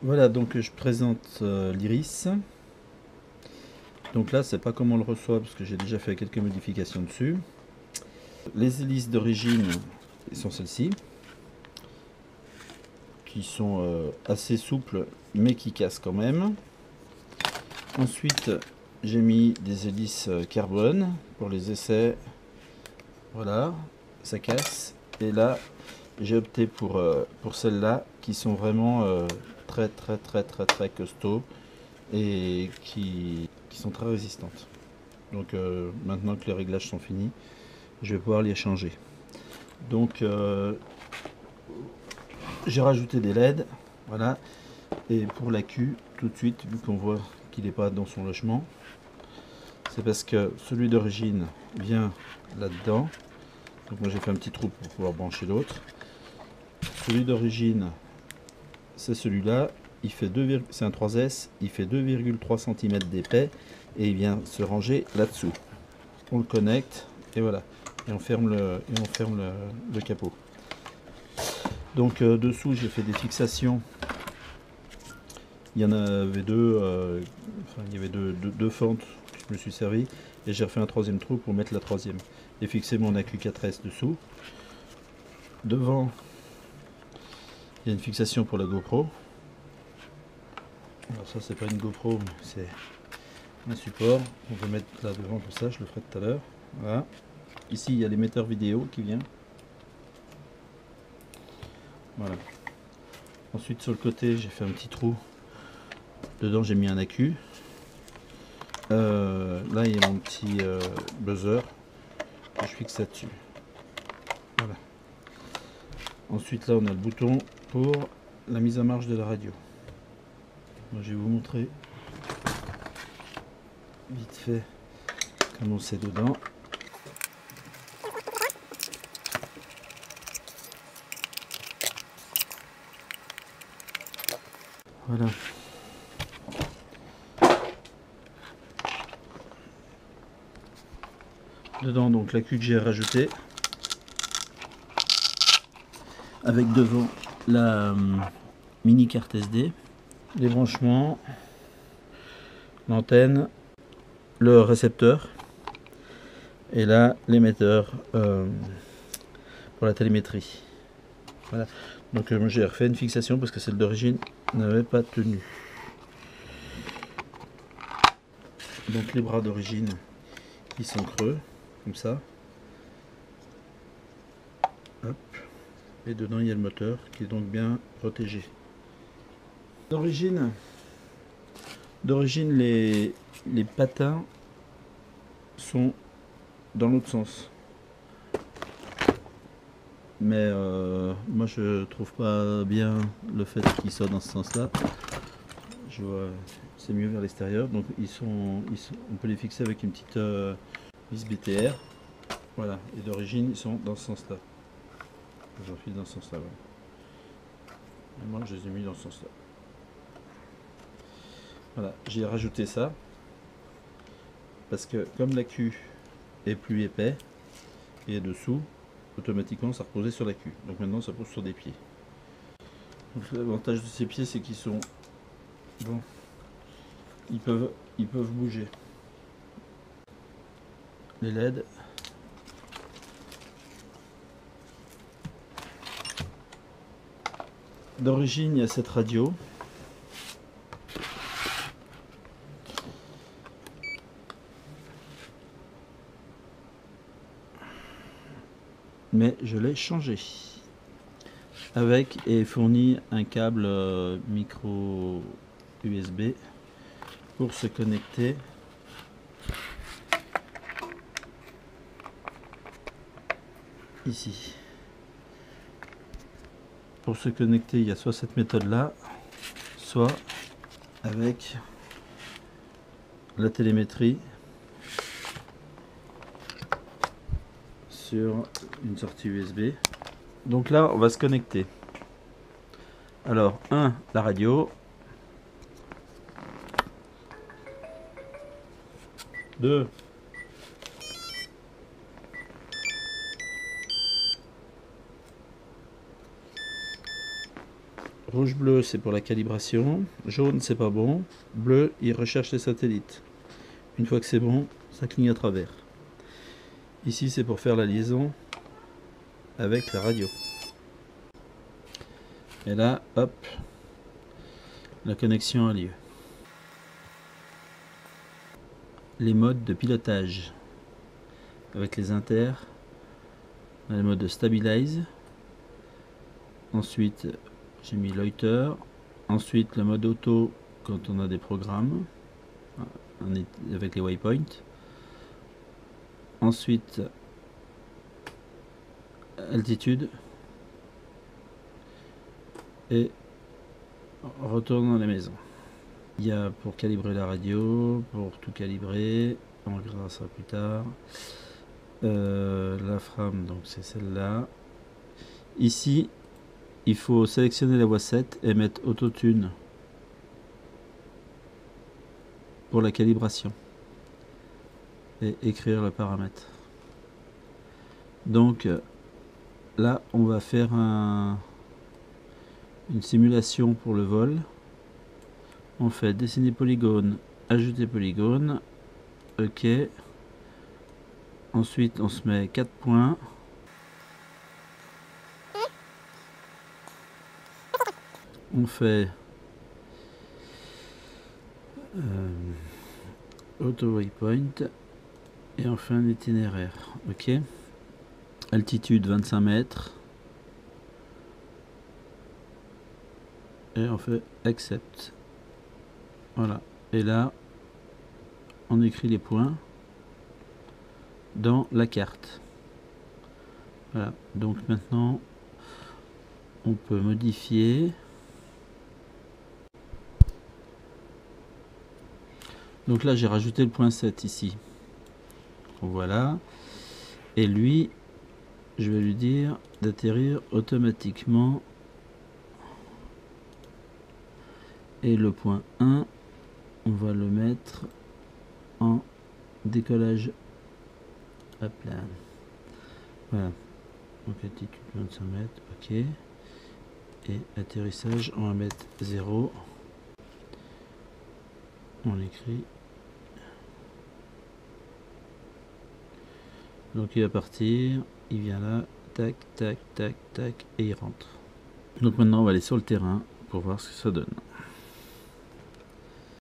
Voilà, donc je présente l'Iris. Donc là, c'est pas comment on le reçoit parce que j'ai déjà fait quelques modifications dessus. Les hélices d'origine sont celles-ci, qui sont assez souples mais qui cassent quand même. Ensuite, j'ai mis des hélices carbone pour les essais. Voilà, ça casse. Et là, j'ai opté pour celles-là qui sont vraiment très costauds et qui sont très résistantes. Donc maintenant que les réglages sont finis, je vais pouvoir les changer. Donc j'ai rajouté des LED, voilà. Et pour l'accu, tout de suite, vu qu'on voit qu'il n'est pas dans son logement, c'est parce que celui d'origine vient là-dedans. Donc moi j'ai fait un petit trou pour pouvoir brancher l'autre. Celui d'origine, c'est celui-là. Il fait c'est un 3S, il fait 2,3 cm d'épais et il vient se ranger là-dessous. On le connecte et voilà. Et on ferme le capot. Donc dessous j'ai fait des fixations. Il y en avait deux, enfin il y avait deux fentes que je me suis servi et j'ai refait un troisième trou pour mettre la troisième et fixer mon AQ4S dessous. Devant il y a une fixation pour la GoPro. Alors ça c'est pas une GoPro mais c'est un support. On peut mettre là devant tout ça, je le ferai tout à l'heure. Voilà. Ici il y a l'émetteur vidéo qui vient. Voilà. Ensuite sur le côté j'ai fait un petit trou. Dedans j'ai mis un AQ. Là il y a mon petit buzzer que je fixe là-dessus. Voilà. Ensuite là on a le bouton pour la mise en marche de la radio. Moi, je vais vous montrer vite fait comment c'est dedans. Voilà. Dedans donc la queue que j'ai rajoutée avec devant la mini carte SD, les branchements, l'antenne, le récepteur et là l'émetteur pour la télémétrie. Voilà. Donc j'ai refait une fixation parce que celle d'origine n'avait pas tenu. Donc les bras d'origine ils sont creux comme ça. Hop. Et dedans il y a le moteur qui est donc bien protégé. D'origine les patins sont dans l'autre sens. Mais moi je trouve pas bien le fait qu'ils soient dans ce sens là. Je vois c'est mieux vers l'extérieur. Donc on peut les fixer avec une petite vis BTR. Voilà, et d'origine ils sont dans ce sens là. J'enfile dans ce sens là. Voilà. Et moi je les ai mis dans ce sens là. Voilà, j'ai rajouté ça parce que comme la queue est plus épais et dessous, automatiquement ça reposait sur la queue. Donc maintenant ça pose sur des pieds. L'avantage de ces pieds c'est qu'ils sont bon, ils peuvent bouger. Les LED. D'origine il y a cette radio. Mais je l'ai changé avec et fourni un câble micro USB pour se connecter ici. Pour se connecter il y a soit cette méthode là, soit avec la télémétrie sur une sortie USB. Donc là on va se connecter. Alors la radio, 2 rouge-bleu, c'est pour la calibration. Jaune, c'est pas bon. Bleu, il recherche les satellites. Une fois que c'est bon, ça cligne à travers. Ici, c'est pour faire la liaison avec la radio. Et là, hop, la connexion a lieu. Les modes de pilotage. Avec les inter, on a le mode de stabilize. Ensuite, j'ai mis loiter. Ensuite, le mode auto quand on a des programmes avec les waypoints. Ensuite, altitude. Et retourne dans la maison. Il y a pour calibrer la radio, pour tout calibrer. On regardera ça plus tard. La frame, donc c'est celle-là. Ici, il faut sélectionner la voix 7 et mettre autotune pour la calibration et écrire le paramètre. Donc là, on va faire une simulation pour le vol. On fait dessiner polygone, ajouter polygone, ok. Ensuite, on se met 4 points. On fait auto waypoint et on fait un itinéraire, ok. Altitude 25 mètres et on fait accept. Voilà, et là on écrit les points dans la carte. Voilà, donc maintenant on peut modifier. Donc là j'ai rajouté le point 7 ici. Voilà, et lui je vais lui dire d'atterrir automatiquement, et le point 1 on va le mettre en décollage à plat. Voilà, donc altitude 25 mètres, ok, et atterrissage on va mettre 0, on écrit, donc il va partir, il vient là, tac tac tac tac, et il rentre. Donc maintenant on va aller sur le terrain pour voir ce que ça donne.